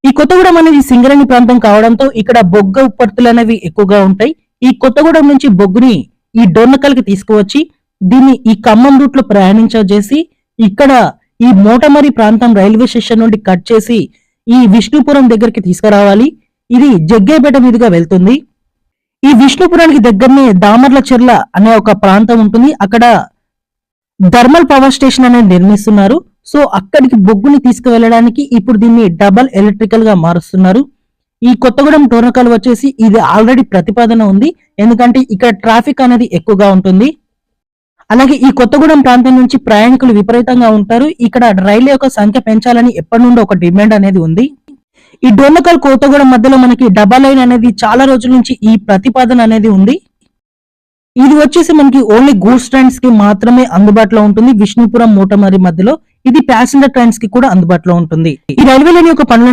ఈ కొత్తగూడెం అనేది సింగరేణి ప్రాంతం కావడంతో ఇక్కడ బొగ్గు ఉత్పత్తులు అనేవి ఎక్కువగా ఉంటాయి. ఈ కొత్తగూడెం నుంచి బొగ్గుని ఈ డొర్నకల్కి తీసుకువచ్చి దీన్ని ఈ ఖమ్మం రూట్ లో ప్రయాణించేసి ఇక్కడ ఈ మోటమరి ప్రాంతం రైల్వే స్టేషన్ నుండి కట్ చేసి ఈ విష్ణుపురం దగ్గరికి తీసుకురావాలి. ఇది జగ్గేపేట మీదుగా వెళ్తుంది. ఈ విష్ణుపురానికి దగ్గరనే దామర్ల చెర్ల అనే ఒక ప్రాంతం ఉంటుంది. అక్కడ థర్మల్ పవర్ స్టేషన్ అనేది నిర్మిస్తున్నారు. సో అక్కడికి బొగ్గుని తీసుకువెళ్ళడానికి ఇప్పుడు దీన్ని డబల్ ఎలక్ట్రికల్ గా మారుస్తున్నారు. ఈ కొత్తగూడెం డోర్నకల్ వచ్చేసి ఇది ఆల్రెడీ ప్రతిపాదన ఉంది, ఎందుకంటే ఇక్కడ ట్రాఫిక్ అనేది ఎక్కువగా ఉంటుంది. అలాగే ఈ కొత్తగూడెం ప్రాంతం నుంచి ప్రయాణికులు విపరీతంగా ఉంటారు. ఇక్కడ రైలు యొక్క సంఖ్య పెంచాలని ఎప్పటి నుండో ఒక డిమాండ్ అనేది ఉంది. ఈ డోర్నకల్ కొత్తగూడెం మధ్యలో మనకి డబల్ లైన్ అనేది చాలా రోజుల నుంచి ఈ ప్రతిపాదన అనేది ఉంది. ఇది వచ్చేసి మనకి ఓన్లీ గూడ్స్ ట్రైన్స్ కి మాత్రమే అందుబాటులో ఉంటుంది. విష్ణుపురం మోటమరి మధ్యలో ఇది ప్యాసింజర్ ట్రైన్స్ కి కూడా అందుబాటులో ఉంటుంది. ఈ రైల్వే లైన్ యొక్క పనులను